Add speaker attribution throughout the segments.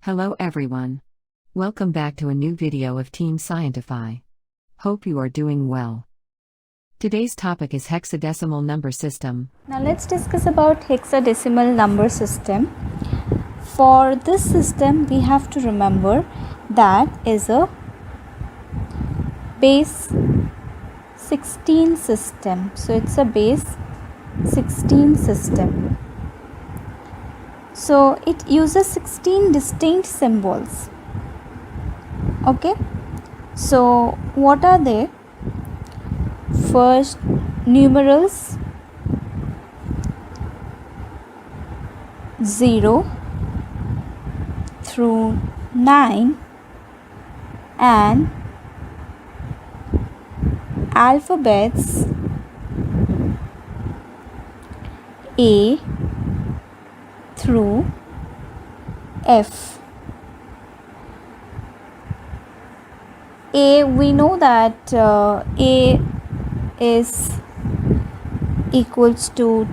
Speaker 1: Hello everyone. Welcome back to a new video of Team Scientify. Hope you are doing well. Today's topic is hexadecimal number system.
Speaker 2: Now let's discuss about hexadecimal number system. For this system we have to remember that is a base 16 system. So it's a base 16 system. So it uses 16 distinct symbols. Okay, so what are they? First, numerals 0 through 9 and alphabets A through F. A, we know that A is equals to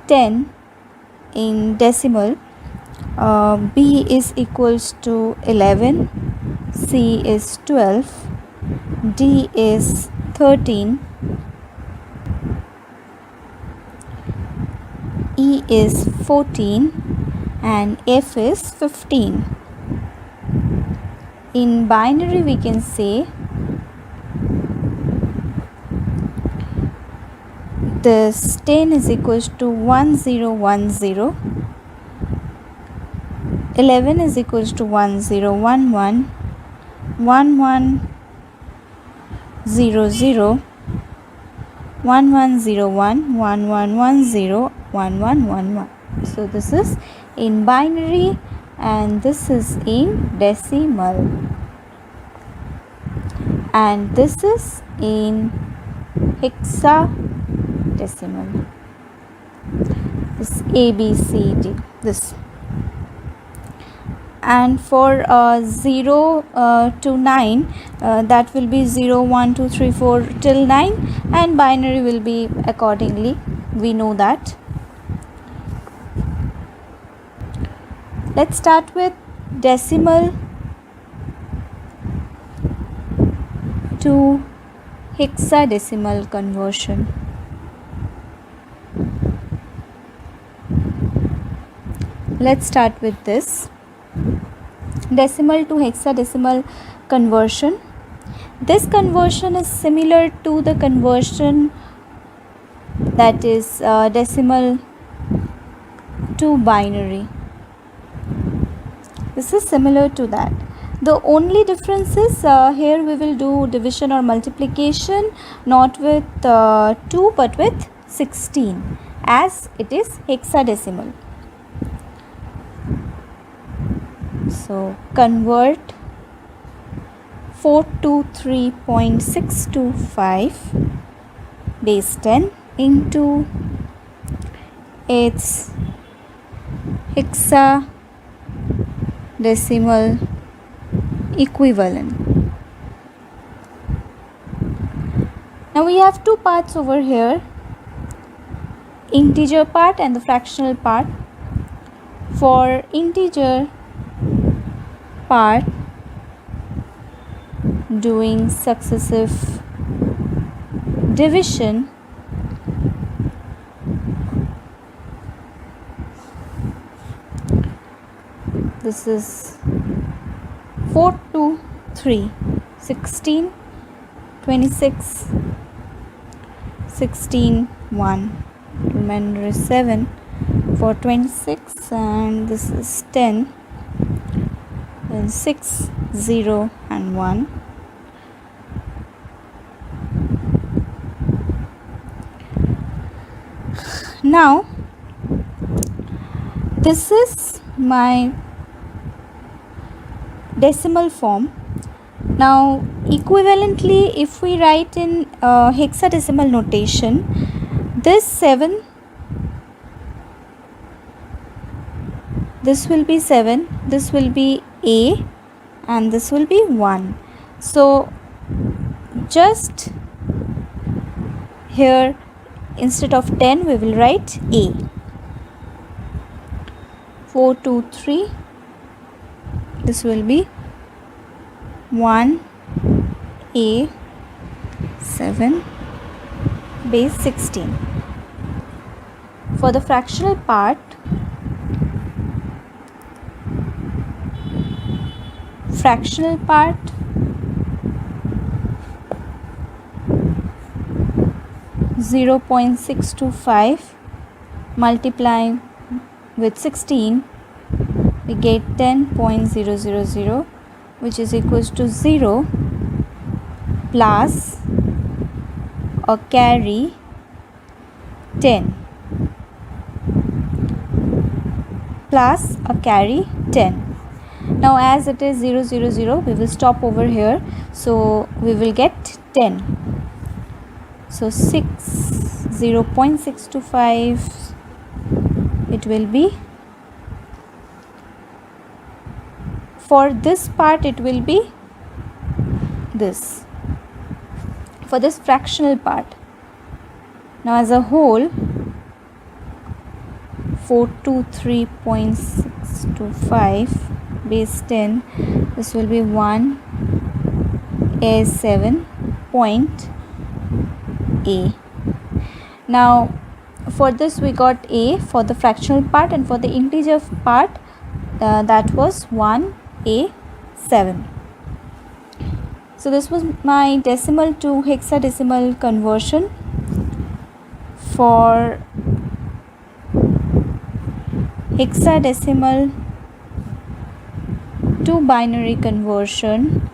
Speaker 2: 10 in decimal, B is equals to 11, C is 12, D is 13, E is 14 and F is 15. In binary we can say this 10 is equals to 1010, 11 is equals to 1011, 1100, 1101, 1110, 1111. So this is in binary and this is in decimal, and this is in hexadecimal. This A, B, C, D, this. And for 0 to 9, that will be 0, 1, 2, 3, 4 till 9, and binary will be accordingly. We know that. Let's start with decimal to hexadecimal conversion. Let's start with this decimal to hexadecimal conversion. This conversion is similar to the conversion that is decimal to binary. This is similar to that. The only difference is here we will do division or multiplication not with 2 but with 16, as it is hexadecimal. So convert 423.625 base 10 into its hexadecimal equivalent. Now we have two parts over here, integer part and the fractional part. For integer part, doing successive division, this is 4 to 3, 16, 26, 16, 1, remainder is 7 for 26, and this is 10, then 6, 0 and 1. Now this is my decimal form. Now equivalently, if we write in hexadecimal notation, this 7, this will be 7, this will be A, and this will be 1. So just here instead of 10 we will write A. 4 2 3 this will be 1A7 base 16. For the fractional part, 0.625 multiplying with 16, we get 10.000, which is equals to 0 plus a carry 10 plus a carry 10. Now as it is 0, 0, 0, we will stop over here, so we will get 10. So 0.625, it will be, for this part it will be this, for this fractional part. Now as a whole, 423.625 base 10, this will be 1A7 point A. Now for this we got A for the fractional part, and for the integer part that was 1A7. So this was my decimal to hexadecimal conversion. For hexadecimal to binary conversion,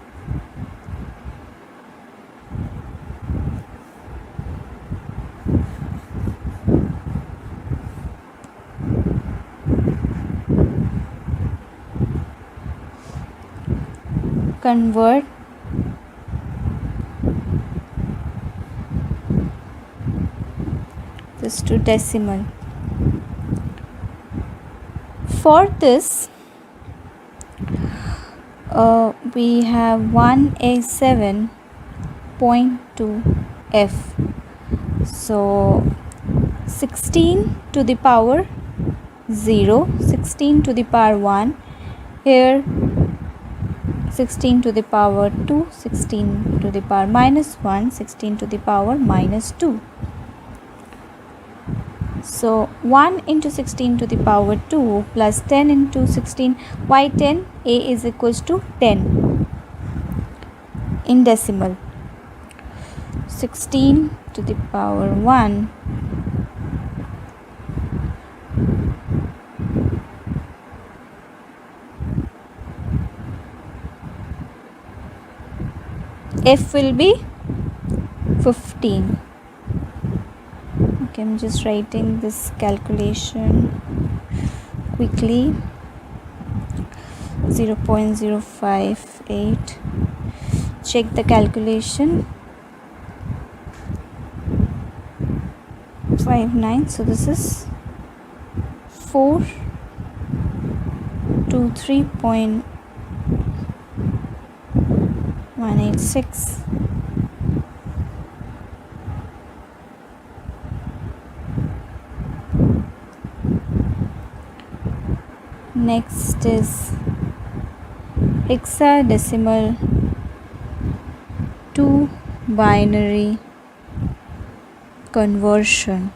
Speaker 2: convert this to decimal. For this we have 1A7.2F. So 16 to the power 0, 16 to the power 1, here 16 to the power 2, 16 to the power minus 1, 16 to the power minus 2. So 1 into 16 to the power 2 plus 10 into 16. Why 10? A is equals to 10 in decimal. 16 to the power 1 F will be 15. Okay, I'm just writing this calculation quickly. 0.058. Check the calculation. 59. So this is 423.186. Next is hexadecimal to binary conversion.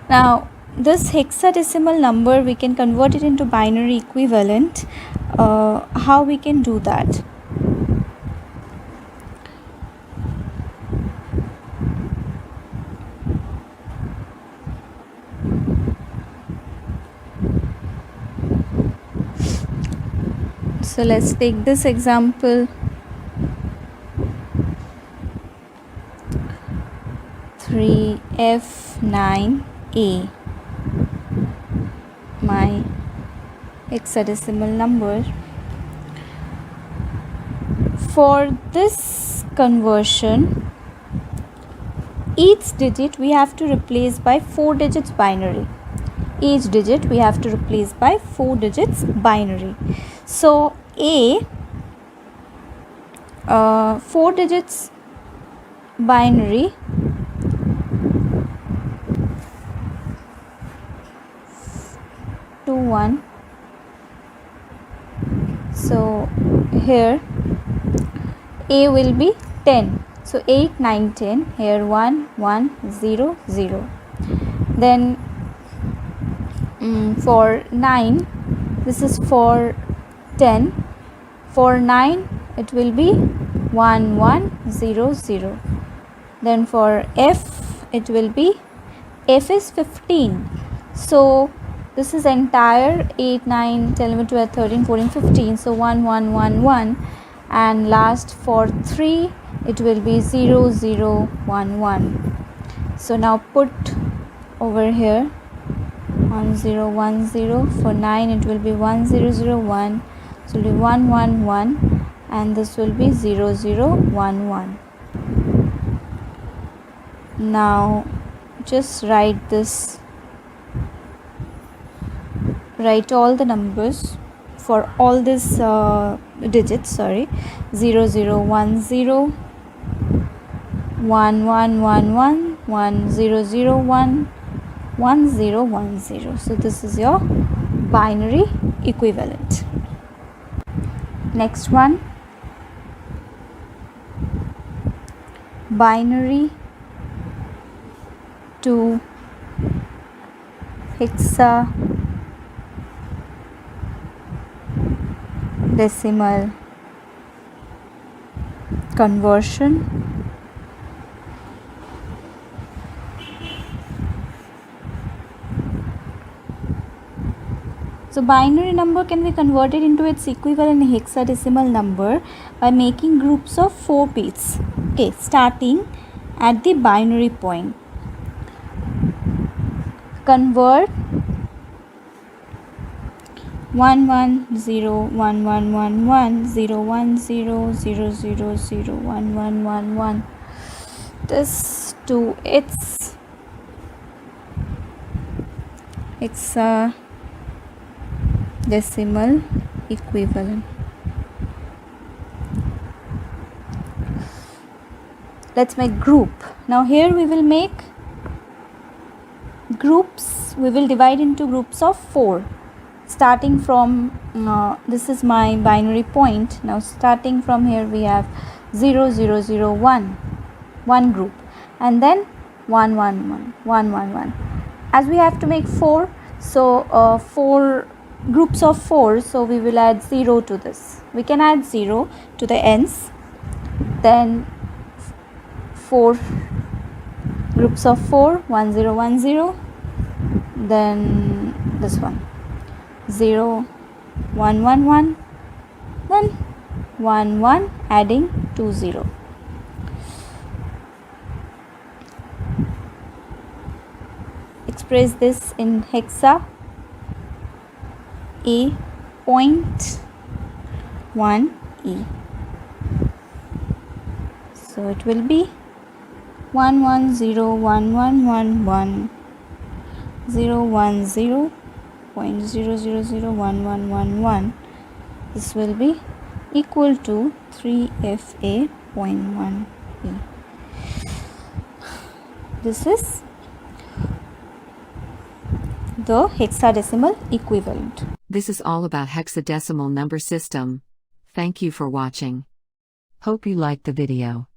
Speaker 2: Now this hexadecimal number, we can convert it into binary equivalent. How we can do that? So let's take this example. 3F9A, my hexadecimal number. For this conversion, each digit we have to replace by 4 digits binary. Each digit we have to replace by 4 digits binary. So A, 4 digits binary 1. So here A will be 10. So 8, 9, 10. Here 1, 1, 0, 0. Then for 9, this is for 10. For 9, it will be 1, 1, 0, 0. Then for F, it will be, F is 15. So this is entire 8, 9, 10, 11, 12, 13, 14, 15. So 1, 1, 1, 1. And last for 3, it will be 0, 0, 1, 1. So now put over here 1, 0, 1, 0. For 9, it will be 1, 0, 0, 1. So it will be 1, 1, 1. And this will be 0, 0, 1, 1. Now just write this, write all the numbers for all these digits, 0, 0, 1, 0, 1, 1, 1, 1, 1, 0, 0, 1, 1, 0, 1, 0. So this is your binary equivalent. Next one, binary to hexadecimal conversion. So binary number can be converted into its equivalent hexadecimal number by making groups of 4 bits. Okay, starting at the binary point. Convert 1 1 0 1 1 1 1 0 1 0 0 0 0 1 1 1 1 this to its hexadecimal equivalent. Let's make group. Now here we will make groups, we will divide into groups of 4, starting from this is my binary point. Now starting from here we have 0 0 0 1, one group, and then 1 1 1 1 1 1. As we have to make 4, so 4 groups of 4, so we will add 0 to this. We can add 0 to the ends. Then 4 groups of 4, 1 0 1 0. Then this one 0 1 1 1. Then 1 1 adding 2 0. Express this in hexa. A point 1 E. So it will be 1 1 0 1 1 1 1 0 1 0 point 0 0 0 1 1 1 1. This will be equal to 3FA.1 E. This is the hexadecimal equivalent.
Speaker 1: This is all about hexadecimal number system. Thank you for watching. Hope you liked the video.